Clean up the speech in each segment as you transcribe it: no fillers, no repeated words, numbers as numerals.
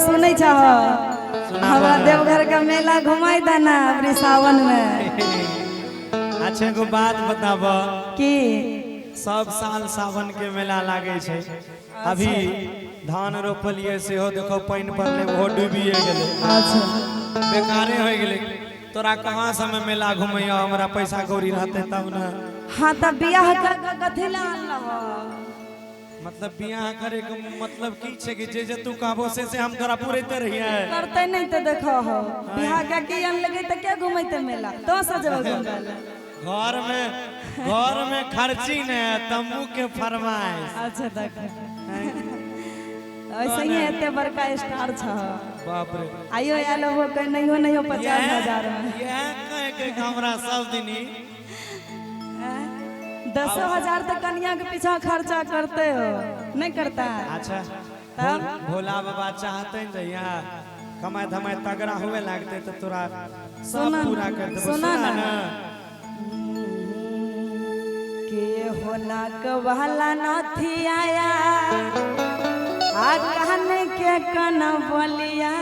सुनै छ हमारा देवघर का मेला घुमाई देना अबरी सावन में। अच्छा एगो बात बताब की सब साल सावन के मेला लागे छे। अभी धान रोपलिए से हो देखो पानी पड़ले वो डूबिए गेले। अच्छा बेकारे हो गेले। तोरा कहाँ समय मेला घुमैया हमरा पैसा कौड़ी रहते तब न। हाँ तब बियाह कर कथी ला अनलह मतलब बियाह करे के मतलब की छे कि जे तू कहबो से हम तोरा पूरेते रहिए करते नहीं तो देखो हो बियाह का की अन लगे तो क्या घुमैते मेला तो सजब घुमले घर में खर्ची ने तम्बू के फरमाइश। अच्छा देख ऐसे ही एते बड़का स्टार छ बाप रे आइयो आलो हो कहीं नहीं हो 50,000 में ये कह के हमरा सब दिनी 10,000 तक कन्या के पीछा खर्चा करते हो नहीं करता। अच्छा तब भोला बाबा चाहते हैं जहिया कमाए धमाए तगड़ा हुए लगते तो तोरा सब सुना पूरा कर देबो। सुना ना के होना कवाला नथी आया आ कहने के कन बोलिया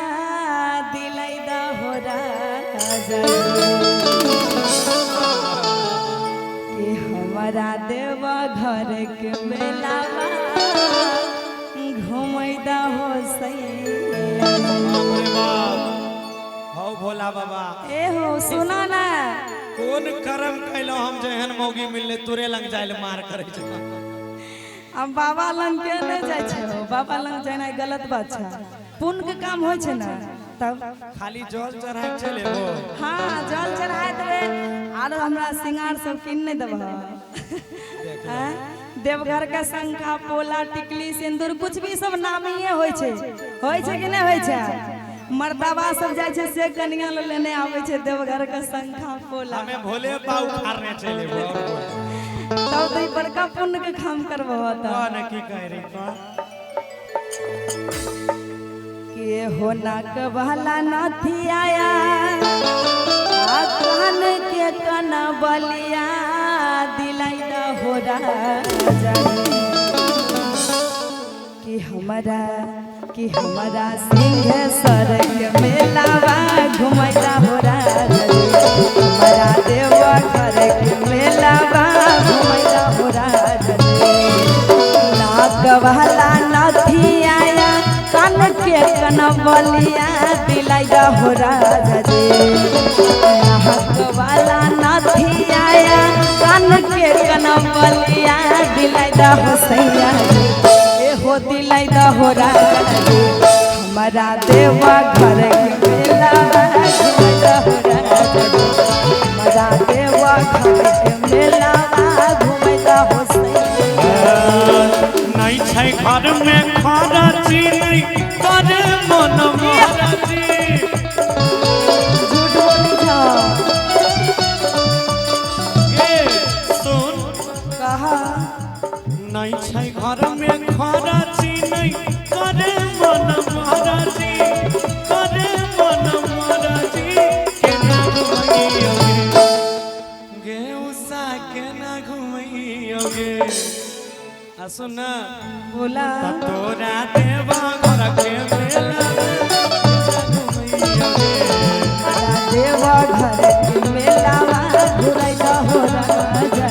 दिलाई दा हो राजा के हमारा देवा घर के मेलावा घुमैदा हो सैया। हो भोला बाबा ए हो सुना ना कौन कर्म कैलो हम जेहन मौगी मिलले तोरे लंग जाइल मार करे छ। हम बाबा लंग के नहीं जाय छो बाबा लंग जाना गलत बात छ पुण्य के काम होय छै ना तब खाली जल चढ़ाए चले हो। हाँ जल चढ़ाए देवे आर हमरा सिंगार सब किन नहीं देबह देवघर का शंखा पोला टिकली सिंदूर कुछ भी सब नामिये होय छै कि नहीं होय छै। मर्दाबा सब जाय छै से कन्या लेने आवे छै देवघर का शंखा पोला हमें भोले पाऊ खारने चले हो। तब तो बड़का पुण्य के काम करबो त कौन की कह रे के होना कवाला नथी आया आ कहन के कन बलिया दिलाई दा हो राजा कि हमारा सिंहेश्वर के मेलावा घुमैला हो राजा हमारा देवा घर के मेलावा घुमैला हो राजा नागवाला नथी आया कान के कन बलिया दिलाई दा हो राजा नागवाला नथी आया कान के कन बलिया दिलाई दा हो सैया हो दिलाई दा हो राजा हमारा देवा घर के मेलावा घुमैला हो राजा हमारा देवा घर के मेलावा घुमैला हो सैया। नहीं छै घर में खरची नहीं करे मन मरजी। झूठ बोली छ ये सुन कहा नहीं छै घर में खरची नहीं करे मन मरजी करे मन मरजी केना घुमैयो गे उषा केना घुमैयो गे आ सुन बोला तोरा देवा घर के मेला घुमैयो गे हमारा देवा घर के मेलावा घुमैला हो राजा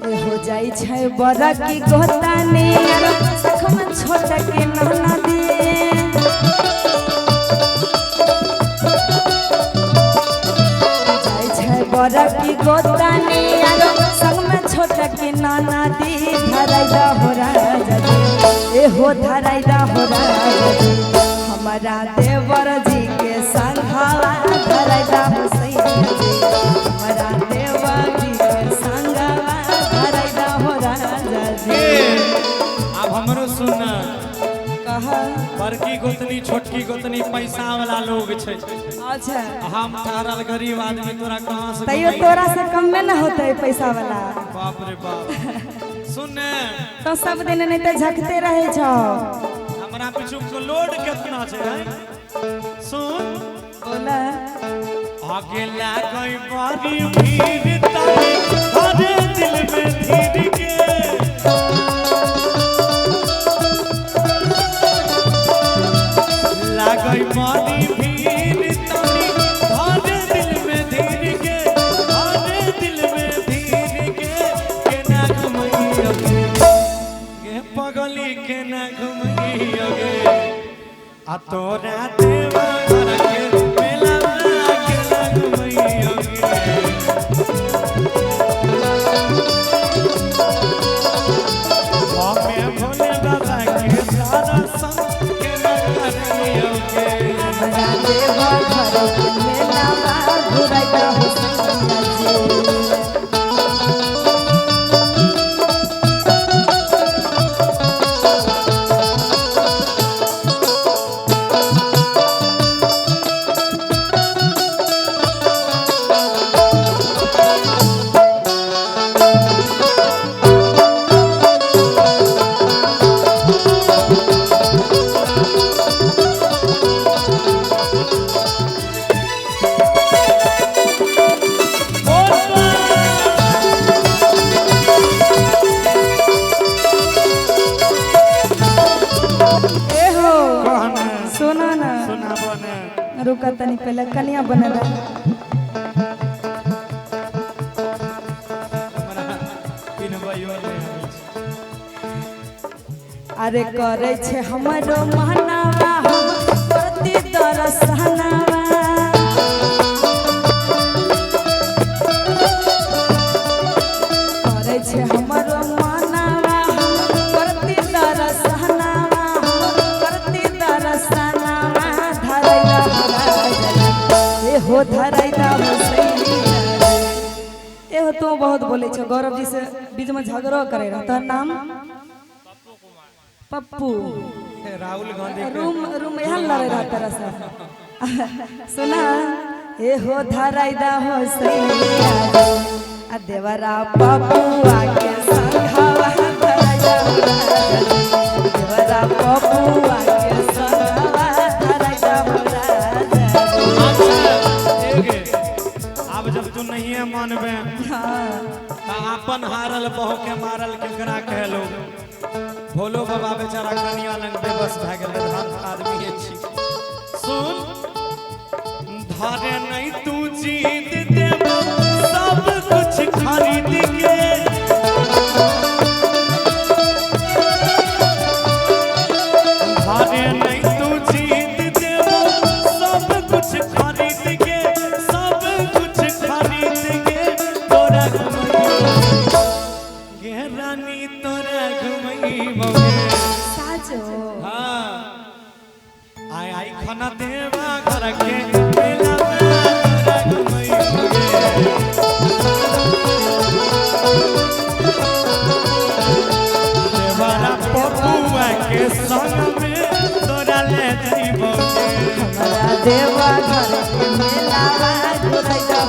हो जाई छै बड़ा की गोतानी सखम छोट के नहना दिए जाई छै बड़ा की गोतानी संग में छोट के नाना दी धराई दा हो राजा ए हो धराई दा हो राजा हमारा देवर जी के संघावा धराई दा हो सैया हमारा देवर तनी पैसा वाला लोग छे अच्छा हम ठहरल गरीब आदमी तोरा कहां से तैयो तोरा से कम में ना होते पैसा वाला बाप रे बाप सुन तो सब दिन नहीं तो झकते रहे छो हमरा पीछू को लोड कितना छे सुन बोला आगे लागई बारी भीड़ तारे हरे दिल में धीर के लागई बारी भीड़ तारे हरे दिल में धीर के हरे दिल में धीर के ना घुमई के पगली के ना घुमई गे आ तोरा देवा घर के रुका तनी पहले कन्या बनला अरे करे छे हमरो महनावा प्रति दरसनावा करे छे हमरो महनावा प्रति दरसनावा प्रति दरसनावा धरैला हो धरैला एहो तो बहुत बोले छो गौरव जी से बीच में झगड़ो करे रहा तो नाम पप्पू राहुल गांधी रूम यहाँ लड़े रहा तरह से सुना ए हो धराइदा हो सैया आ देवरा पप्पू आके संघवा धराइदा देवरा पप्पू आके संघवा धराइदा अब जब तू नहीं है मानबे अपन हारल बहू के मारल केकरा कहलो भोलो बाबा बेचारा कनिया लंग बेबस भ गेल धान आदमी छी सुन धारे नहीं तू जीत देबो सब कुछ खरीद के धारे नहीं तू जीत देबो सब कुछ खरीद के सब कुछ खरीद के तोरा गे रानी तोरा घुमई आई आई खाना देवा घर के मेला में घुमई देवारा पपुआ के संग में तोरा ले जइबो हमरा देवा घर के मेला में घुराइदा